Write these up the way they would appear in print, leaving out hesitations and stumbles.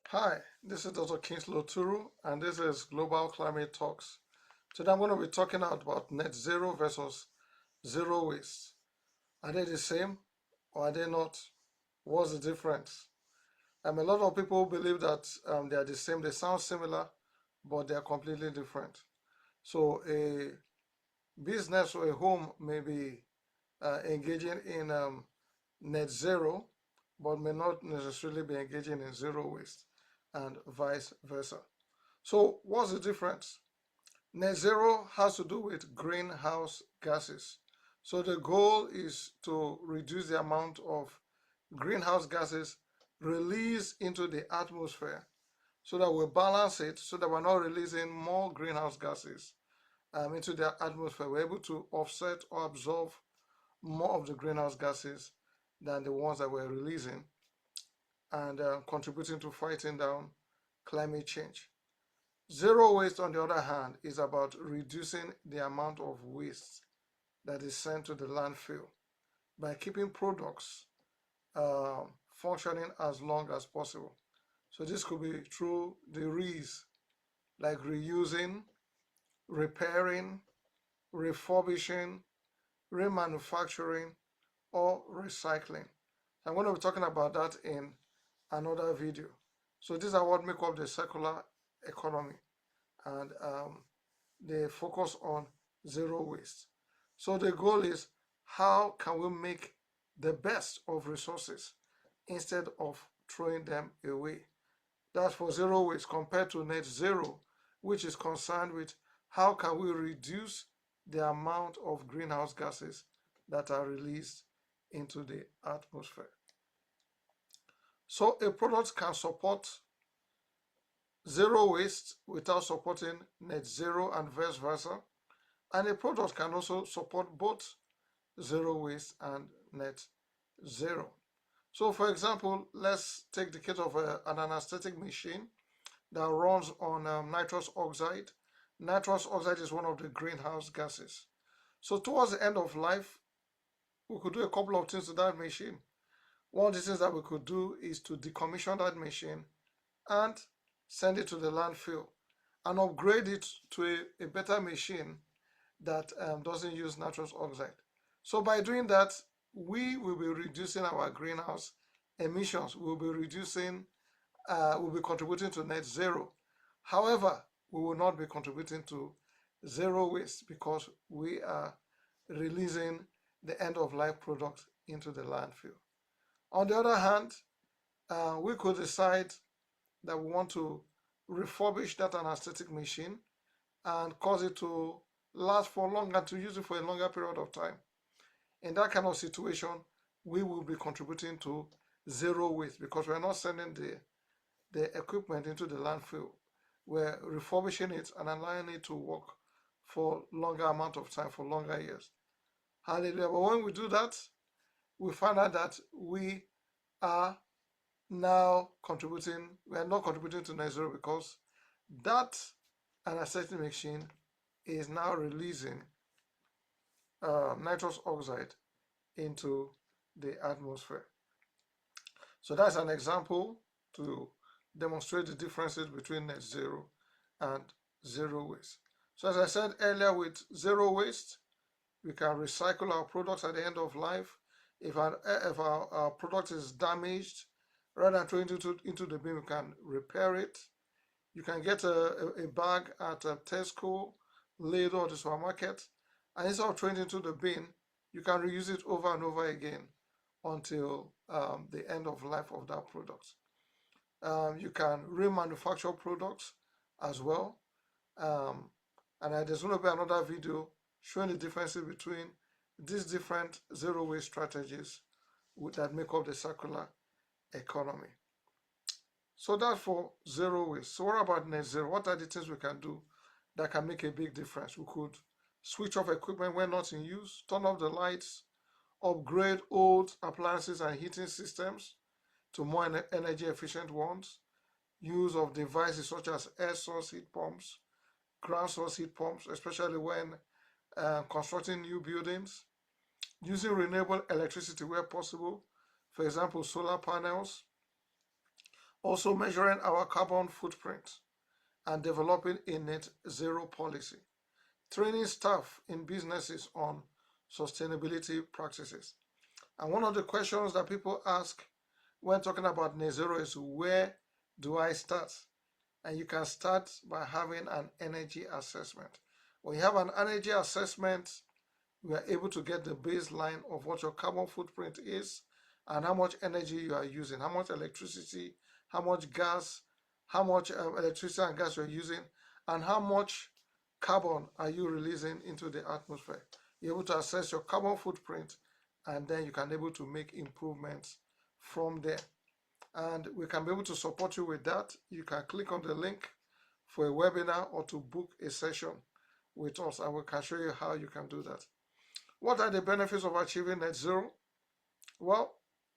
Hi, this is Dr. Kingsley Oturu, and this is Global Climate Talks. Today I'm going to be talking about net zero versus zero waste. Are they the same or are they not? What's the difference? A lot of people believe that they are the same. They sound similar, but they are completely different. So a business or a home may be engaging in net zero, but may not necessarily be engaging in zero waste, and vice versa. So what's the difference? Net zero has to do with greenhouse gases. So the goal is to reduce the amount of greenhouse gases released into the atmosphere so that we balance it so that we're not releasing more greenhouse gases into the atmosphere. We're able to offset or absorb more of the greenhouse gases than the ones that we're releasing, and contributing to fighting down climate change. Zero waste, on the other hand, is about reducing the amount of waste that is sent to the landfill by keeping products functioning as long as possible. So this could be through the re's, like reusing, repairing, refurbishing, remanufacturing, or recycling. I'm going to be talking about that in another video. So these are what make up the circular economy, and they focus on zero waste. So the goal is, how can we make the best of resources instead of throwing them away? That's for zero waste, compared to net zero, which is concerned with how can we reduce the amount of greenhouse gases that are released into the atmosphere. So a product can support zero waste without supporting net zero, and vice versa. And a product can also support both zero waste and net zero. So for example, let's take the case of an anesthetic machine that runs on nitrous oxide. Nitrous oxide is one of the greenhouse gases. So towards the end of life, we could do a couple of things to that machine. One of the things that we could do is to decommission that machine and send it to the landfill and upgrade it to a better machine that doesn't use nitrous oxide. So by doing that, we will be reducing our greenhouse emissions. We'll be contributing to net zero. However, we will not be contributing to zero waste because we are releasing the end-of-life product into the landfill. On the other hand, we could decide that we want to refurbish that anesthetic machine and cause it to last for longer, to use it for a longer period of time. In that kind of situation, we will be contributing to zero waste because we're not sending the equipment into the landfill. We're refurbishing it and allowing it to work for longer amount of time, for longer years. Hallelujah. But when we do that, we find out that we are now contributing, we are not contributing to net zero because that anesthetic machine is now releasing nitrous oxide into the atmosphere. So that's an example to demonstrate the differences between net zero and zero waste. So as I said earlier, with zero waste, we can recycle our products at the end of life. If our product is damaged, rather than throwing it into the bin, we can repair it. You can get a bag at a Tesco, Lidl, or the supermarket, and instead of throwing it into the bin, you can reuse it over and over again until the end of life of that product. You can remanufacture products as well. And there's going to be another video showing the differences between these different zero waste strategies that make up the circular economy. So that's for zero waste. So what about net zero? What are the things we can do that can make a big difference? We could switch off equipment when not in use, turn off the lights, upgrade old appliances and heating systems to more energy efficient ones, use of devices such as air source heat pumps, ground source heat pumps, especially when constructing new buildings, using renewable electricity where possible, for example, solar panels, Also measuring our carbon footprint and developing a net zero policy. Training staff in businesses on sustainability practices. And one of the questions that people ask when talking about net zero is, where do I start? And you can start by having an energy assessment. When you have an energy assessment, we are able to get the baseline of what your carbon footprint is and how much energy you are using, how much electricity, how much gas, how much electricity and gas you're using, and how much carbon are you releasing into the atmosphere. You're able to assess your carbon footprint, and then you can be able to make improvements from there. And we can be able to support you with that. You can click on the link for a webinar or to book a session with us, and we can show you how you can do that. What are the benefits of achieving net zero? Well,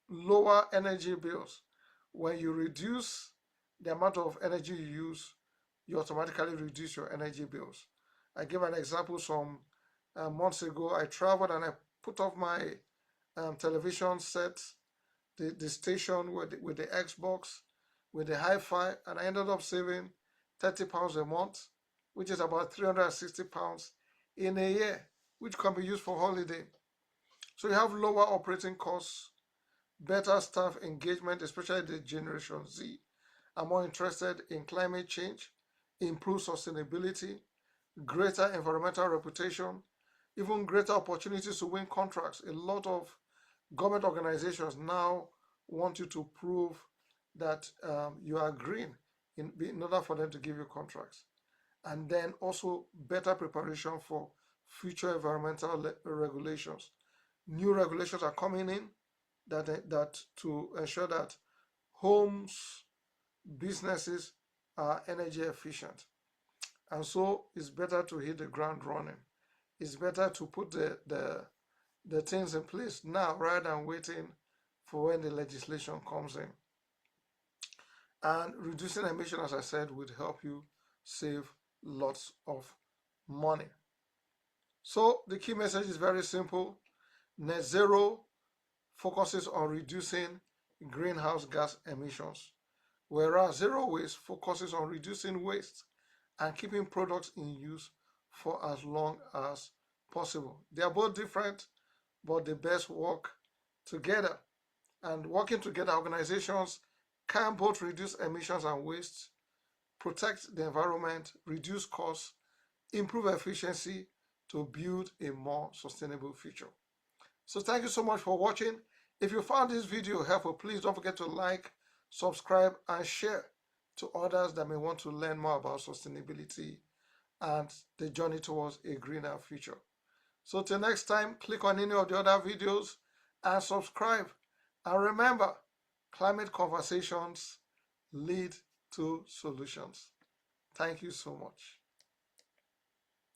lower energy bills. When you reduce the amount of energy you use, you automatically reduce your energy bills. I gave an example some months ago. I traveled and I put off my television set, the station with the Xbox, with the hi-fi, and I ended up saving £30 a month, which is about £360 in a year, which can be used for holiday. So you have lower operating costs, better staff engagement, especially the Generation Z are more interested in climate change, improved sustainability, greater environmental reputation, even greater opportunities to win contracts. A lot of government organizations now want you to prove that you are green in order for them to give you contracts. And then also better preparation for future environmental regulations. New regulations are coming in that to ensure that homes, businesses are energy efficient. And so it's better to hit the ground running. It's better to put the things in place now rather than waiting for when the legislation comes in. And reducing emission, as I said, would help you save lots of money. So the key message is very simple. Net zero focuses on reducing greenhouse gas emissions, whereas zero waste focuses on reducing waste and keeping products in use for as long as possible. They are both different, but they best work together. And working together, organizations can both reduce emissions and waste, protect the environment, reduce costs, improve efficiency to build a more sustainable future. So thank you so much for watching. If you found this video helpful, please don't forget to like, subscribe, and share to others that may want to learn more about sustainability and the journey towards a greener future. So till next time, click on any of the other videos and subscribe. And remember, climate conversations lead to solutions. Thank you so much.